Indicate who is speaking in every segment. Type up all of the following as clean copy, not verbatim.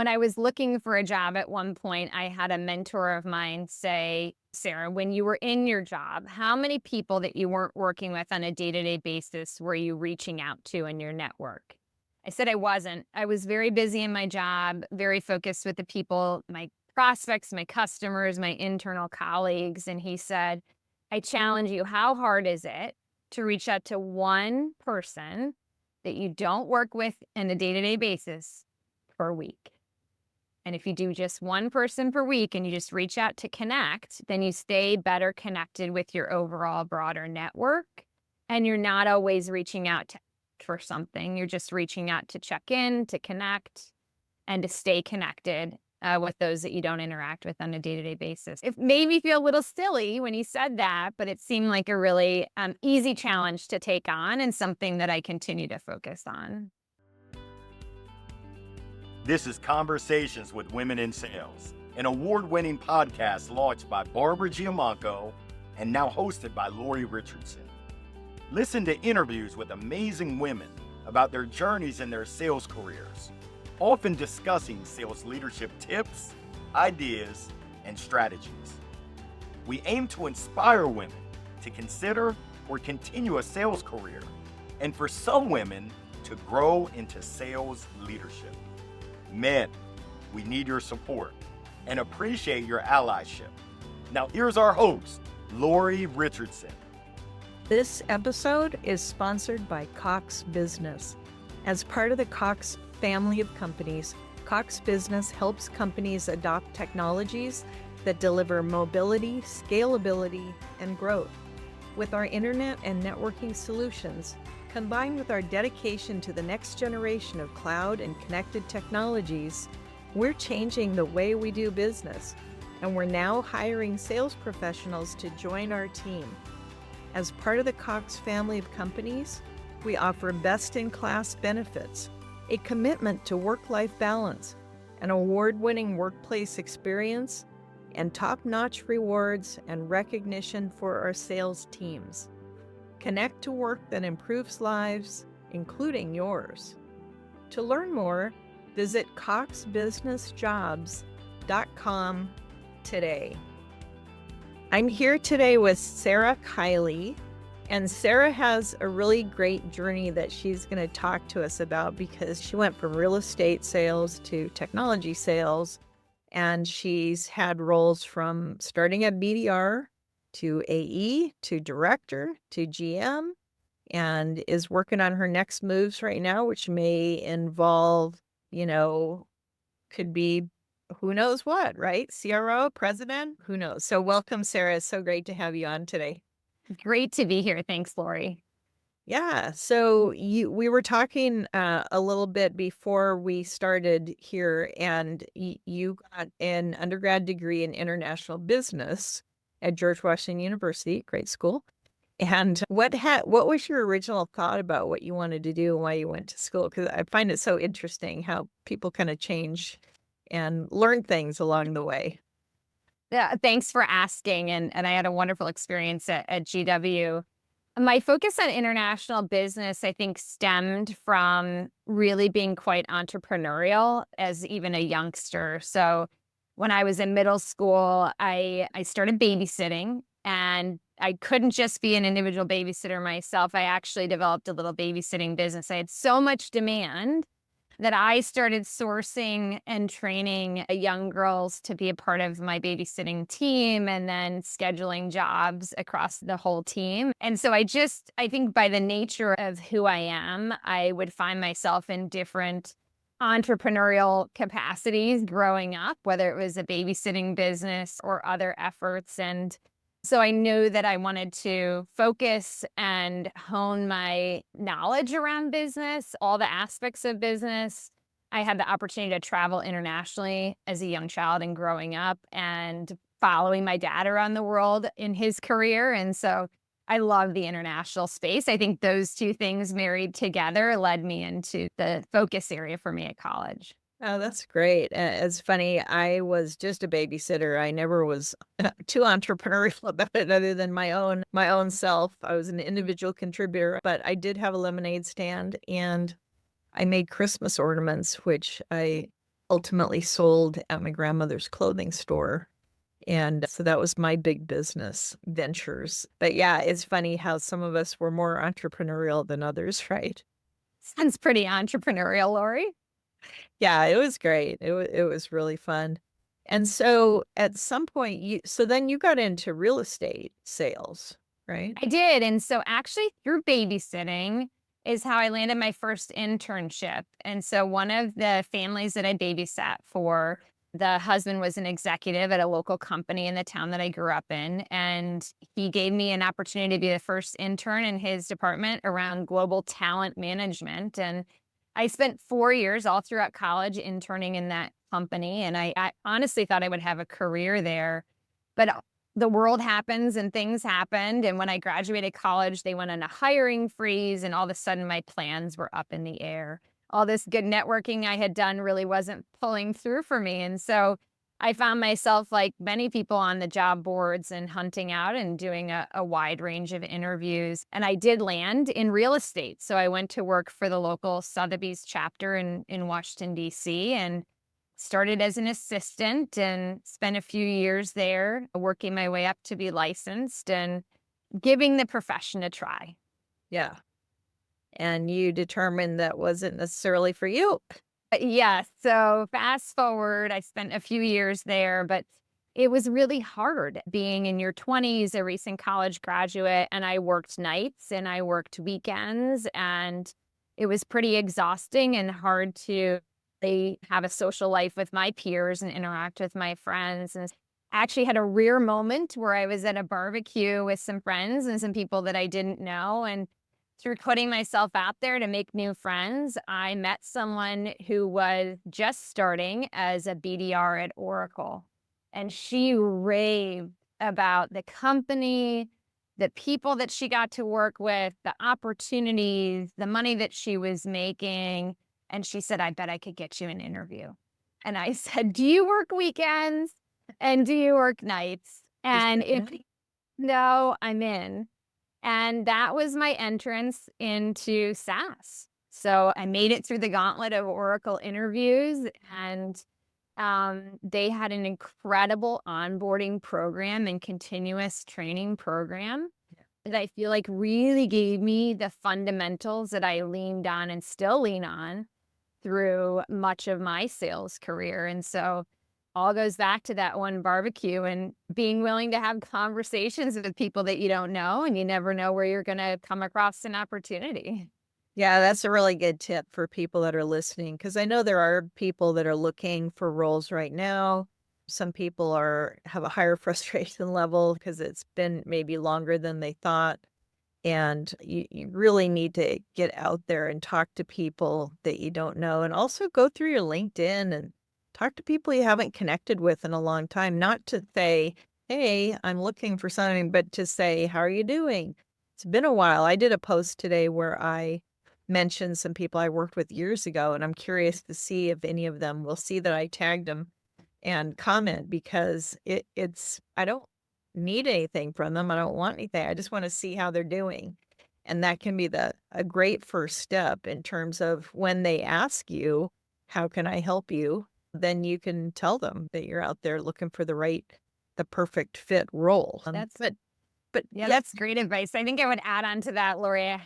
Speaker 1: When I was looking for a job at one point, I had a mentor of mine say, Sarah, when you were in your job, how many people that you weren't working with on a day to day basis were you reaching out to in your network? I said I wasn't. I was very busy in my job, very focused with the people, my prospects, my customers, my internal colleagues. And he said, I challenge you, how hard is it to reach out to one person that you don't work with on a day to day basis per week? And if you do just one person per week and you just reach out to connect, then you stay better connected with your overall broader network. And you're not always reaching out for something. You're just reaching out to check in, to connect, and to stay connected with those that you don't interact with on a day to day basis. It made me feel a little silly when he said that, but it seemed like a really easy challenge to take on and something that I continue to focus on.
Speaker 2: This is Conversations with Women in Sales, an award-winning podcast launched by Barbara Giamanco and now hosted by Lori Richardson. Listen to interviews with amazing women about their journeys in their sales careers, often discussing sales leadership tips, ideas, and strategies. We aim to inspire women to consider or continue a sales career, and for some women to grow into sales leadership. Men, we need your support and appreciate your allyship. Now here's our host, Lori Richardson.
Speaker 3: This episode is sponsored by Cox Business. As part of the Cox family of companies, Cox Business helps companies adopt technologies that deliver mobility, scalability, and growth. With our internet and networking solutions, combined with our dedication to the next generation of cloud and connected technologies, we're changing the way we do business, and we're now hiring sales professionals to join our team. As part of the Cox family of companies, we offer best-in-class benefits, a commitment to work-life balance, an award-winning workplace experience, and top-notch rewards and recognition for our sales teams. Connect to work that improves lives, including yours. To learn more, visit coxbusinessjobs.com today. I'm here today with Sarah Kiley, and Sarah has a really great journey that she's going to talk to us about because she went from real estate sales to technology sales, and she's had roles from starting at BDR to AE, to director, to GM, and is working on her next moves right now, which may involve, could be who knows what, right? CRO, president, who knows? So welcome, Sarah. It's so great to have you on today.
Speaker 1: Great to be here. Thanks, Lori.
Speaker 3: Yeah. So we were talking a little bit before we started here, and you got an undergrad degree in international business at George Washington University, great school. And what was your original thought about what you wanted to do and why you went to school? Because I find it so interesting how people kind of change and learn things along the way.
Speaker 1: Yeah, thanks for asking. And I had a wonderful experience at GW. My focus on international business, I think, stemmed from really being quite entrepreneurial as even a youngster. So when I was in middle school, I started babysitting, and I couldn't just be an individual babysitter myself. I actually developed a little babysitting business. I had so much demand that I started sourcing and training young girls to be a part of my babysitting team and then scheduling jobs across the whole team. And so I think by the nature of who I am, I would find myself in different entrepreneurial capacities growing up, whether it was a babysitting business or other efforts. And so I knew that I wanted to focus and hone my knowledge around business, all the aspects of business. I had the opportunity to travel internationally as a young child and growing up and following my dad around the world in his career. And so I love the international space. I think those two things married together led me into the focus area for me at college.
Speaker 3: Oh, that's great. It's funny. I was just a babysitter. I never was too entrepreneurial about it other than my own self. I was an individual contributor, but I did have a lemonade stand and I made Christmas ornaments, which I ultimately sold at my grandmother's clothing store. And so that was my big business ventures. But yeah, it's funny how some of us were more entrepreneurial than others, right?
Speaker 1: Sounds pretty entrepreneurial, Lori.
Speaker 3: Yeah, it was great. It was really fun. And so at some point so then you got into real estate sales, right?
Speaker 1: I did. And so actually through babysitting is how I landed my first internship. And so one of the families that I babysat for, the husband was an executive at a local company in the town that I grew up in. And he gave me an opportunity to be the first intern in his department around global talent management. And I spent 4 years all throughout college interning in that company. And I honestly thought I would have a career there. But the world happens and things happened. And when I graduated college, they went on a hiring freeze, and all of a sudden my plans were up in the air. All this good networking I had done really wasn't pulling through for me. And so I found myself, like many people, on the job boards and hunting out and doing a wide range of interviews. And I did land in real estate. So I went to work for the local Sotheby's chapter in Washington, D.C., and started as an assistant and spent a few years there working my way up to be licensed and giving the profession a try.
Speaker 3: Yeah. And you determined that wasn't necessarily for you.
Speaker 1: Yeah, so fast forward, I spent a few years there, but it was really hard being in your 20s, a recent college graduate, and I worked nights and I worked weekends, and it was pretty exhausting and hard to have a social life with my peers and interact with my friends. And I actually had a rare moment where I was at a barbecue with some friends and some people that I didn't know. And through putting myself out there to make new friends, I met someone who was just starting as a BDR at Oracle. And she raved about the company, the people that she got to work with, the opportunities, the money that she was making. And she said, I bet I could get you an interview. And I said, do you work weekends? And do you work nights? And if no, I'm in. And that was my entrance into SaaS. So I made it through the gauntlet of Oracle interviews, and they had an incredible onboarding program and continuous training program that I feel like really gave me the fundamentals that I leaned on and still lean on through much of my sales career. And so all goes back to that one barbecue and being willing to have conversations with people that you don't know, and you never know where you're going to come across an opportunity.
Speaker 3: Yeah, that's a really good tip for people that are listening, because I know there are people that are looking for roles right now. Some people have a higher frustration level because it's been maybe longer than they thought. And you really need to get out there and talk to people that you don't know, and also go through your LinkedIn and talk to people you haven't connected with in a long time. Not to say, hey, I'm looking for something, but to say, how are you doing? It's been a while. I did a post today where I mentioned some people I worked with years ago, and I'm curious to see if any of them will see that I tagged them and comment, because I don't need anything from them. I don't want anything. I just want to see how they're doing. And that can be a great first step in terms of when they ask you, how can I help you? Then you can tell them that you're out there looking for the perfect fit role. But
Speaker 1: Yeah, that's great advice. I think I would add on to that, Lori.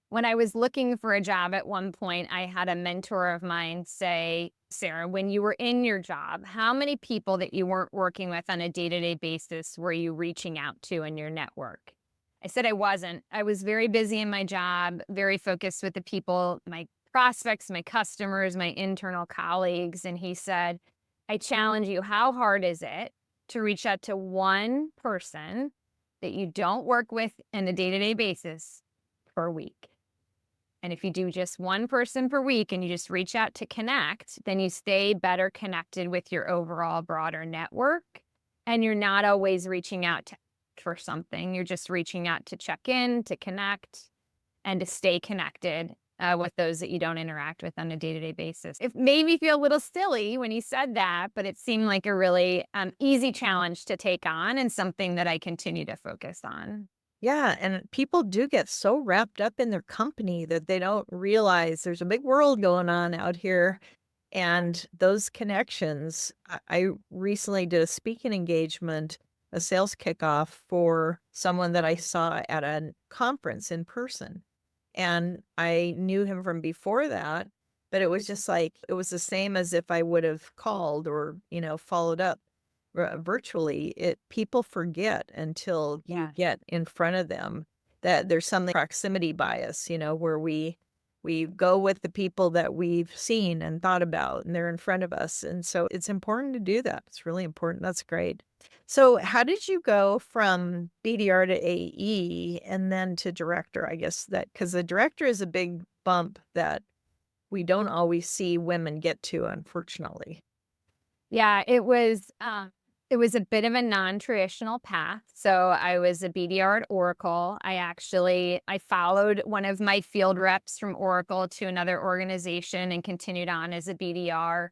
Speaker 1: When I was looking for a job at one point, I had a mentor of mine say, Sarah, when you were in your job, how many people that you weren't working with on a day-to-day basis were you reaching out to in your network? I said I wasn't. I was very busy in my job, very focused with the people, my prospects, my customers, my internal colleagues. And he said, I challenge you, how hard is it to reach out to one person that you don't work with on a day-to-day basis per week? And if you do just one person per week and you just reach out to connect, then you stay better connected with your overall broader network. And you're not always reaching out for something. You're just reaching out to check in, to connect, and to stay connected with those that you don't interact with on a day-to-day basis. It made me feel a little silly when he said that, but it seemed like a really easy challenge to take on and something that I continue to focus on.
Speaker 3: yeah, and people do get so wrapped up in their company that they don't realize there's a big world going on out here. And those connections, I recently did a speaking engagement, a sales kickoff for someone that I saw at a conference in person. And I knew him from before that, but it was just like, it was the same as if I would have called or, followed up virtually. People forget until you get in front of them that there's something proximity bias, where we go with the people that we've seen and thought about, and they're in front of us. And so it's important to do that. It's really important. That's great. So how did you go from BDR to AE and then to director? I guess that because the director is a big bump that we don't always see women get to, unfortunately.
Speaker 1: Yeah, it was a bit of a non-traditional path. So I was a BDR at Oracle. I followed one of my field reps from Oracle to another organization and continued on as a BDR.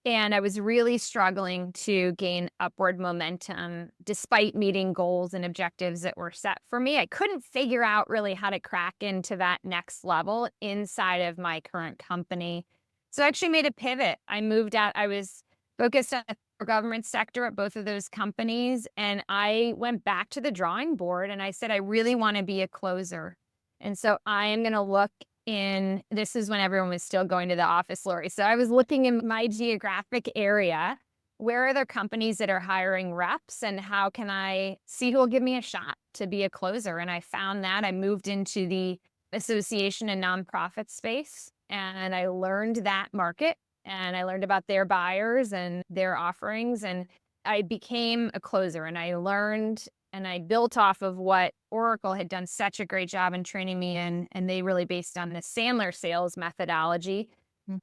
Speaker 1: And I was really struggling to gain upward momentum despite meeting goals and objectives that were set for me. I couldn't figure out really how to crack into that next level inside of my current company. So I actually made a pivot. I moved out. I was focused on the government sector at both of those companies. And I went back to the drawing board and I said, I really want to be a closer. And so I am going to look this is when everyone was still going to the office, Lori. So I was looking in my geographic area, where are there companies that are hiring reps and how can I see who will give me a shot to be a closer? And I found that I moved into the association and nonprofit space and I learned that market and I learned about their buyers and their offerings and I became a closer and I learned and I built off of what Oracle had done such a great job in training me in, and they really based on the Sandler sales methodology.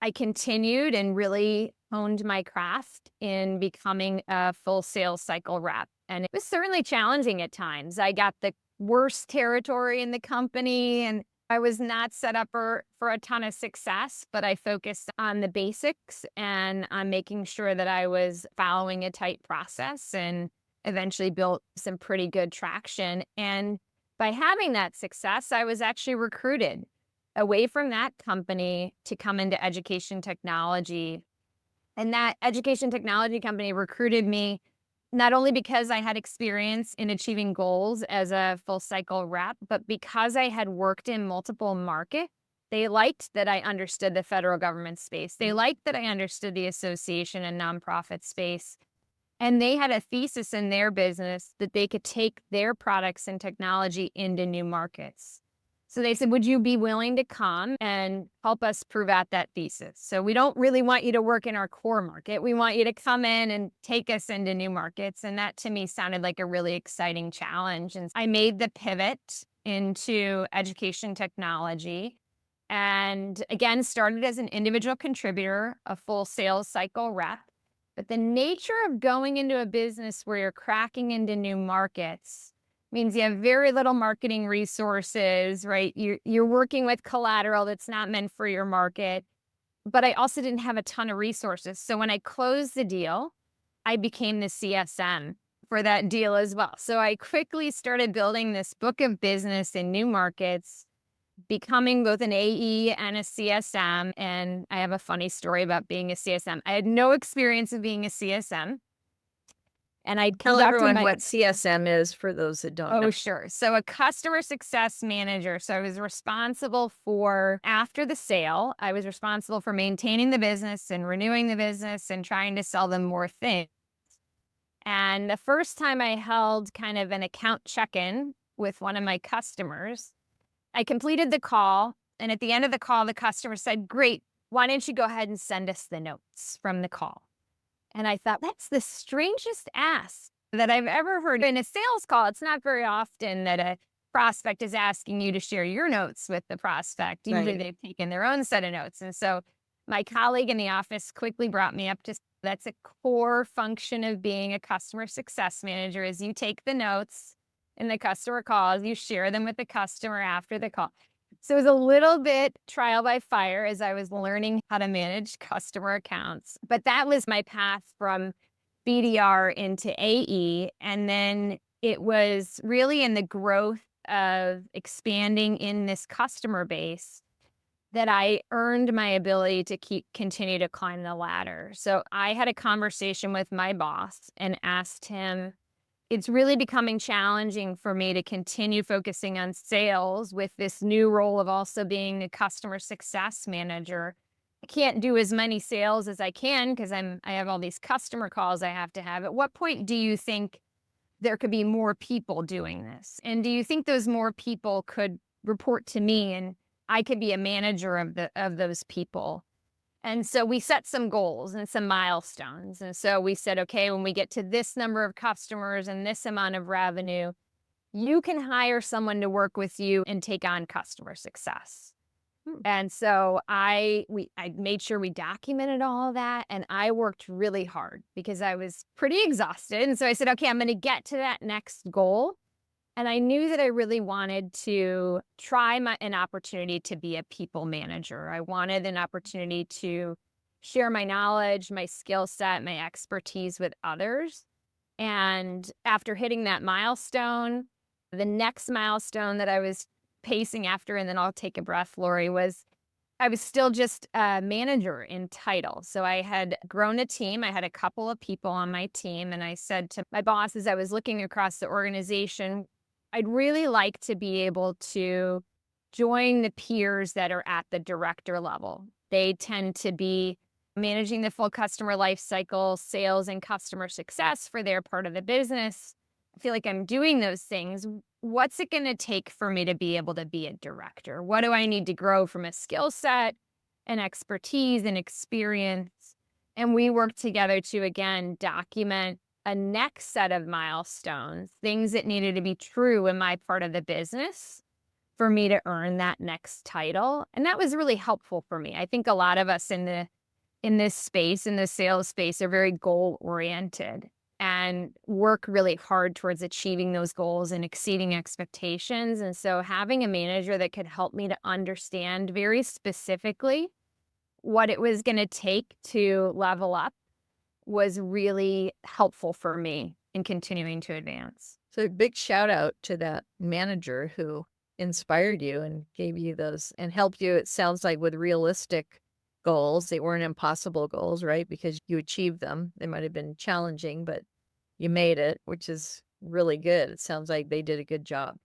Speaker 1: I continued and really honed my craft in becoming a full sales cycle rep. And it was certainly challenging at times. I got the worst territory in the company and I was not set up for a ton of success, but I focused on the basics and on making sure that I was following a tight process and eventually built some pretty good traction. And by having that success, I was actually recruited away from that company to come into education technology. And that education technology company recruited me not only because I had experience in achieving goals as a full cycle rep, but because I had worked in multiple markets. They liked that I understood the federal government space. They liked that I understood the association and nonprofit space. And they had a thesis in their business that they could take their products and technology into new markets. So they said, would you be willing to come and help us prove out that thesis? So we don't really want you to work in our core market. We want you to come in and take us into new markets. And that to me sounded like a really exciting challenge. And I made the pivot into education technology and again, started as an individual contributor, a full sales cycle rep. But the nature of going into a business where you're cracking into new markets means you have very little marketing resources, right? You're working with collateral that's not meant for your market. But I also didn't have a ton of resources. So when I closed the deal, I became the CSM for that deal as well. So I quickly started building this book of business in new markets, becoming both an AE and a CSM. And I have a funny story about being a CSM. I had no experience of being a CSM. And I
Speaker 3: tell everyone what CSM is for those that don't know.
Speaker 1: Oh, sure. So a customer success manager. So I was responsible for, after the sale, I was responsible for maintaining the business and renewing the business and trying to sell them more things. And the first time I held kind of an account check-in with one of my customers, I completed the call, and at the end of the call, the customer said, great, why don't you go ahead and send us the notes from the call? And I thought, that's the strangest ask that I've ever heard. In a sales call, it's not very often that a prospect is asking you to share your notes with the prospect. Usually they've taken their own set of notes. And so my colleague in the office quickly brought me up to, that's a core function of being a customer success manager is you take the notes in the customer calls, you share them with the customer after the call. So it was a little bit trial by fire as I was learning how to manage customer accounts. But that was my path from BDR into AE. And then it was really in the growth of expanding in this customer base that I earned my ability to continue to climb the ladder. So I had a conversation with my boss and asked him, it's really becoming challenging for me to continue focusing on sales with this new role of also being a customer success manager. I can't do as many sales as I can because I have all these customer calls I have to have. At what point do you think there could be more people doing this? And do you think those more people could report to me and I could be a manager of those people? And so we set some goals and some milestones. And so we said, okay, when we get to this number of customers and this amount of revenue, you can hire someone to work with you and take on customer success. And so I made sure we documented all of that, and I worked really hard because I was pretty exhausted. And so I said, okay, I'm going to get to that next goal. And I knew that I really wanted to try an opportunity to be a people manager. I wanted an opportunity to share my knowledge, my skill set, my expertise with others. And after hitting that milestone, the next milestone that I was pacing after, and then I'll take a breath, Lori, was I was still just a manager in title. So I had grown a team. I had a couple of people on my team. And I said to my boss as I was looking across the organization, I'd really like to be able to join the peers that are at the director level. They tend to be managing the full customer life cycle, sales and customer success for their part of the business. I feel like I'm doing those things. What's it going to take for me to be able to be a director? What do I need to grow from a skill set and expertise and experience? And we worked together to, again, document a next set of milestones, things that needed to be true in my part of the business for me to earn that next title. And that was really helpful for me. I think a lot of us in this space, in the sales space, are very goal oriented and work really hard towards achieving those goals and exceeding expectations. And so having a manager that could help me to understand very specifically what it was going to take to level up was really helpful for me in continuing to advance.
Speaker 3: So big shout out to that manager who inspired you and gave you those and helped you, it sounds like, with realistic goals. They weren't impossible goals, right? Because you achieved them. They might have been challenging, but you made it, which is really good. It sounds like they did a good job.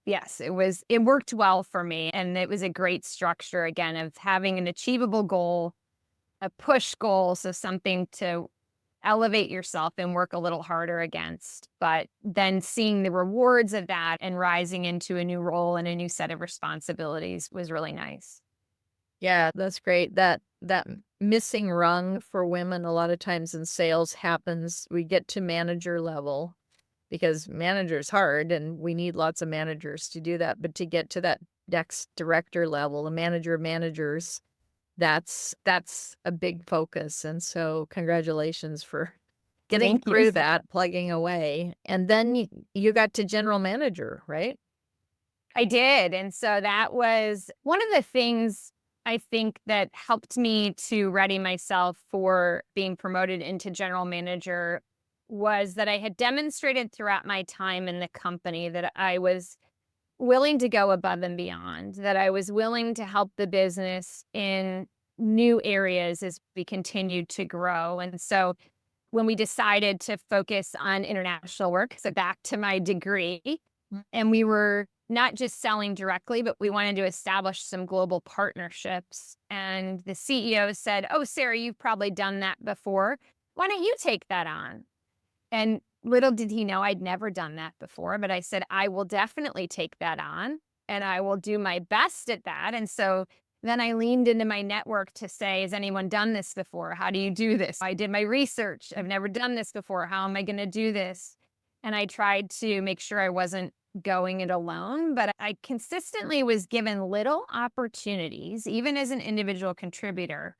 Speaker 1: Yes, it worked well for me. And it was a great structure, again, of having an achievable goal, a push goal, so something to elevate yourself and work a little harder against, but then seeing the rewards of that and rising into a new role and a new set of responsibilities was really nice.
Speaker 3: Yeah, that's great. That missing rung for women a lot of times in sales happens. We get to manager level because manager's hard and we need lots of managers to do that. But to get to that next director level, the manager of managers, that's a big focus. And so congratulations for getting
Speaker 1: Thank you.
Speaker 3: through that, plugging away. And then you got to general manager, right?
Speaker 1: I did. And so that was one of the things I think that helped me to ready myself for being promoted into general manager was that I had demonstrated throughout my time in the company that I was willing to go above and beyond, that I was willing to help the business in new areas as we continued to grow. And so when we decided to focus on international work, so back to my degree, and we were not just selling directly, but we wanted to establish some global partnerships. And the CEO said, "Oh, Sarah, you've probably done that before. Why don't you take that on?" And little did he know I'd never done that before, but I said, I will definitely take that on and I will do my best at that. And so then I leaned into my network to say, has anyone done this before? How do you do this? I did my research. I've never done this before. How am I going to do this? And I tried to make sure I wasn't going it alone, but I consistently was given little opportunities, even as an individual contributor,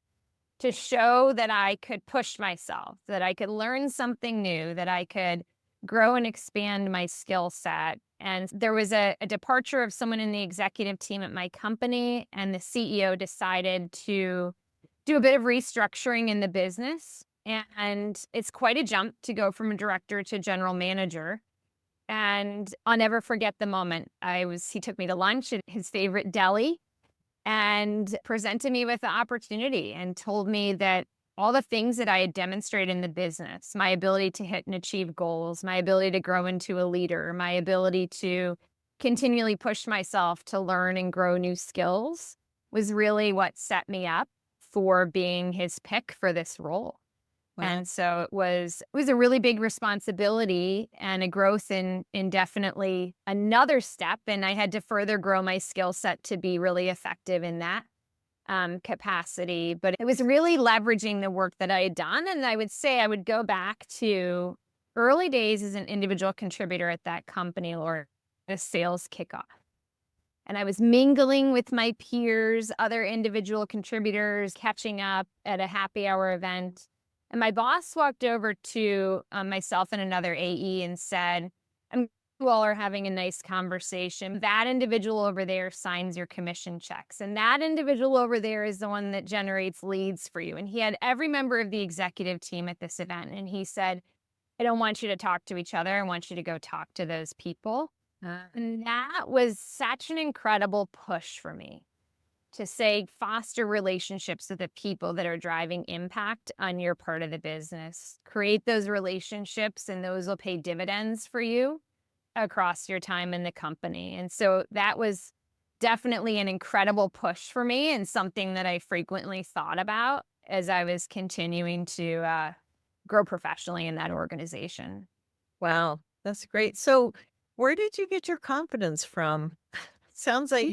Speaker 1: to show that I could push myself, that I could learn something new, that I could grow and expand my skill set. And there was a departure of someone in the executive team at my company, and the CEO decided to do a bit of restructuring in the business. And it's quite a jump to go from a director to general manager. And I'll never forget the moment. He took me to lunch at his favorite deli. and presented me with the opportunity and told me that all the things that I had demonstrated in the business, my ability to hit and achieve goals, my ability to grow into a leader, my ability to continually push myself to learn and grow new skills was really what set me up for being his pick for this role.
Speaker 3: Wow.
Speaker 1: And so it was a really big responsibility and a growth in definitely another step. And I had to further grow my skill set to be really effective in that capacity. But it was really leveraging the work that I had done. And I would say I would go back to early days as an individual contributor at that company or a sales kickoff. And I was mingling with my peers, other individual contributors, catching up at a happy hour event. And my boss walked over to myself and another AE and said, you all are having a nice conversation. That individual over there signs your commission checks. And that individual over there is the one that generates leads for you. And he had every member of the executive team at this event. And he said, I don't want you to talk to each other. I want you to go talk to those people. And that was such an incredible push for me to say, foster relationships with the people that are driving impact on your part of the business. Create those relationships, and those will pay dividends for you across your time in the company. And so that was definitely an incredible push for me and something that I frequently thought about as I was continuing to grow professionally in that organization.
Speaker 3: Wow, that's great. So, where did you get your confidence from? Sounds like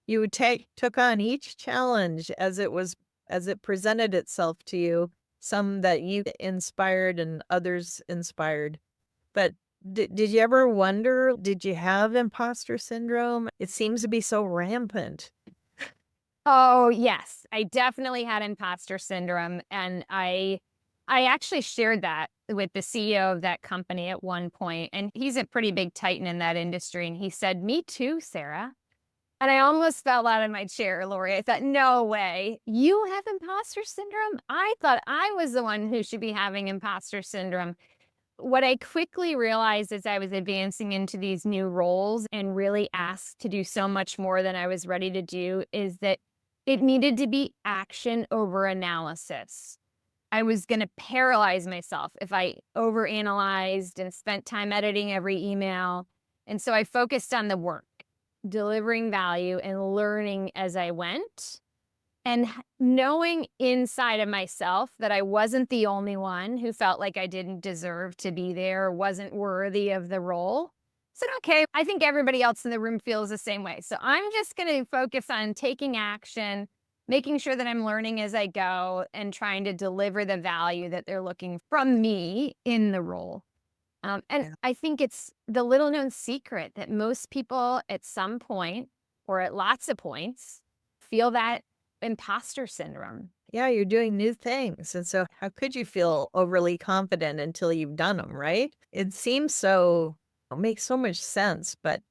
Speaker 3: you took on each challenge as it presented itself to you, some that you inspired and others inspired. But did you ever wonder, did you have imposter syndrome? It seems to be so rampant.
Speaker 1: Oh, yes. I definitely had imposter syndrome, and I actually shared that with the CEO of that company at one point, and he's a pretty big titan in that industry, and he said, "Me too, Sarah." And I almost fell out of my chair, Lori. I thought, "No way. You have imposter syndrome?" I thought I was the one who should be having imposter syndrome. What I quickly realized as I was advancing into these new roles and really asked to do so much more than I was ready to do is that it needed to be action over analysis. I was going to paralyze myself if I overanalyzed and spent time editing every email. And so I focused on the work, delivering value and learning as I went. And knowing inside of myself that I wasn't the only one who felt like I didn't deserve to be there or wasn't worthy of the role. I said, okay, I think everybody else in the room feels the same way. So I'm just going to focus on taking action, making sure that I'm learning as I go and trying to deliver the value that they're looking from me in the role. And
Speaker 3: Yeah.
Speaker 1: I think it's the little known secret that most people at some point or at lots of points feel that imposter syndrome.
Speaker 3: Yeah, you're doing new things. And so, how could you feel overly confident until you've done them, right? It seems so, it makes so much sense, but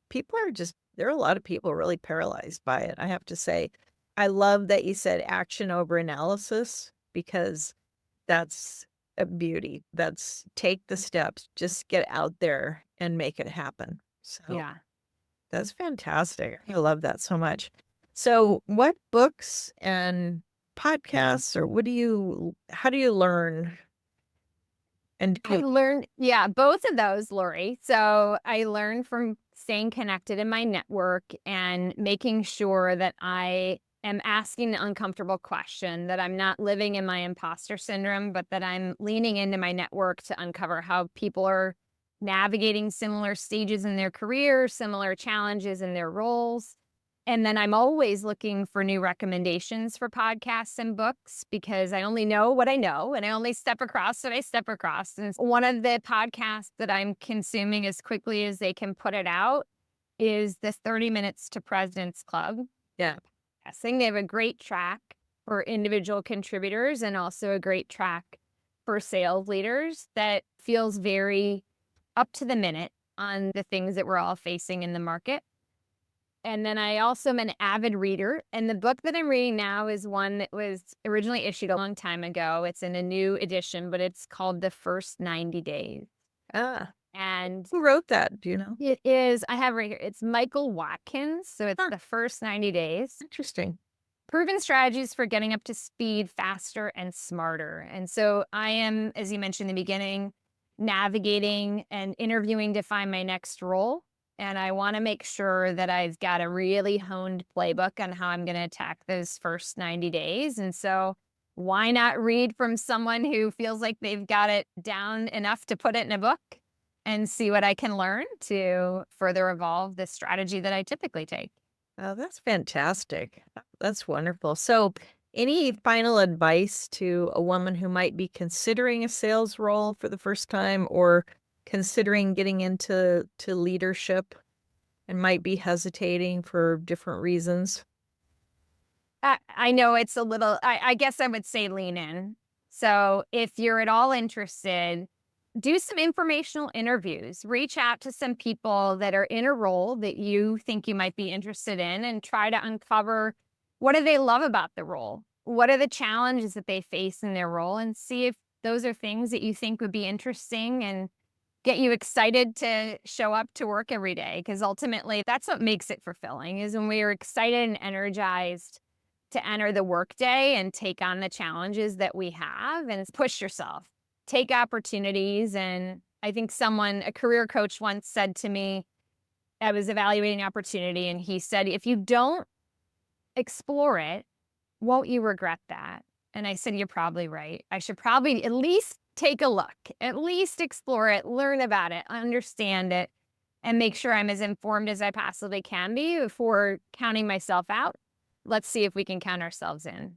Speaker 3: there are a lot of people really paralyzed by it, I have to say. I love that you said action over analysis because that's a beauty. That's take the steps, just get out there and make it happen. So,
Speaker 1: Yeah.
Speaker 3: that's fantastic. I love that so much. So, what books and podcasts or how do you learn and
Speaker 1: I learned, yeah, both of those, Lori. So I learned from staying connected in my network and making sure that I am asking the uncomfortable question, that I'm not living in my imposter syndrome, but that I'm leaning into my network to uncover how people are navigating similar stages in their career, similar challenges in their roles. And then I'm always looking for new recommendations for podcasts and books because I only know what I know and I only step across what I step across. And one of the podcasts that I'm consuming as quickly as they can put it out is the 30 Minutes to President's Club.
Speaker 3: yeah.
Speaker 1: They have a great track for individual contributors and also a great track for sales leaders that feels very up to the minute on the things that we're all facing in the market. And then I also am an avid reader. And the book that I'm reading now is one that was originally issued a long time ago. It's in a new edition, but it's called The First 90 Days.
Speaker 3: Ah,
Speaker 1: And
Speaker 3: who wrote that? Do you know?
Speaker 1: it is, I have right here, it's Michael Watkins. So it's
Speaker 3: Huh.
Speaker 1: The First 90 Days.
Speaker 3: Interesting.
Speaker 1: Proven strategies for getting up to speed faster and smarter. And so I am, as you mentioned in the beginning, navigating and interviewing to find my next role. And I want to make sure that I've got a really honed playbook on how I'm going to attack those first 90 days. And so why not read from someone who feels like they've got it down enough to put it in a book and see what I can learn to further evolve the strategy that I typically take?
Speaker 3: Oh, that's fantastic. That's wonderful. So, any final advice to a woman who might be considering a sales role for the first time or considering getting into leadership and might be hesitating for different reasons?
Speaker 1: I know it's a little, I guess I would say lean in. So if you're at all interested, do some informational interviews, reach out to some people that are in a role that you think you might be interested in and try to uncover what do they love about the role? What are the challenges that they face in their role, and see if those are things that you think would be interesting and get you excited to show up to work every day. Because ultimately, that's what makes it fulfilling, is when we are excited and energized to enter the workday and take on the challenges that we have and push yourself, take opportunities. And I think a career coach once said to me, I was evaluating opportunity, and he said, if you don't explore it, won't you regret that? And I said, you're probably right. I should probably at least take a look, at least explore it, learn about it, understand it, and make sure I'm as informed as I possibly can be before counting myself out. Let's see if we can count ourselves in.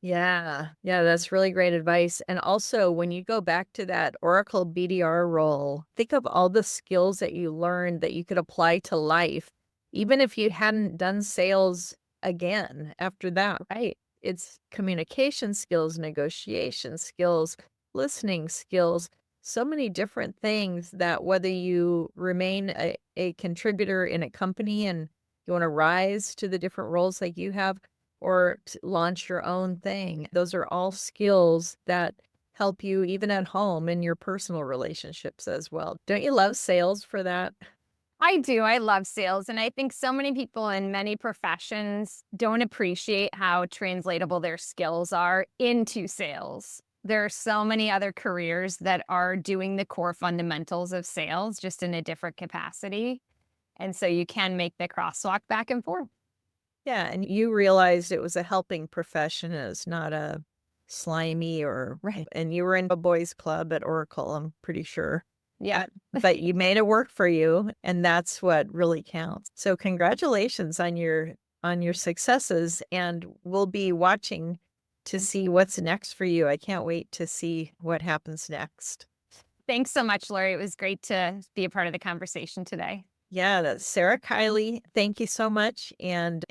Speaker 3: Yeah. Yeah, that's really great advice. And also, when you go back to that Oracle BDR role, think of all the skills that you learned that you could apply to life, even if you hadn't done sales again after that, right? It's communication skills, negotiation skills, listening skills, so many different things that whether you remain a contributor in a company and you want to rise to the different roles like you have, or launch your own thing. Those are all skills that help you even at home in your personal relationships as well. Don't you love sales for that?
Speaker 1: I do. I love sales. And I think so many people in many professions don't appreciate how translatable their skills are into sales. There are so many other careers that are doing the core fundamentals of sales, just in a different capacity. And so you can make the crosswalk back and forth.
Speaker 3: Yeah, and you realized it was a helping profession, it's not a slimy or
Speaker 1: Right.
Speaker 3: and you were in a boys club at Oracle, I'm pretty sure.
Speaker 1: Yeah.
Speaker 3: But you made it work for you, and that's what really counts. So congratulations on your successes, and we'll be watching to see what's next for you. I can't wait to see what happens next.
Speaker 1: Thanks so much, Lori. It was great to be a part of the conversation today.
Speaker 3: Yeah, that's Sarah Kiley. Thank you so much, and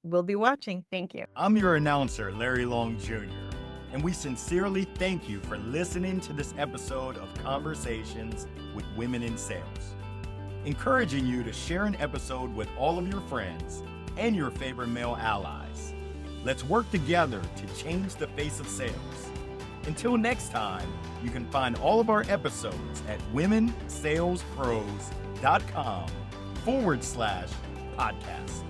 Speaker 3: we'll be watching.
Speaker 1: Thank you.
Speaker 2: I'm your announcer, Larry Long Jr., and we sincerely thank you for listening to this episode of Conversations with Women in Sales, encouraging you to share an episode with all of your friends and your favorite male allies. Let's work together to change the face of sales. Until next time, you can find all of our episodes at womensalespros.com/podcast.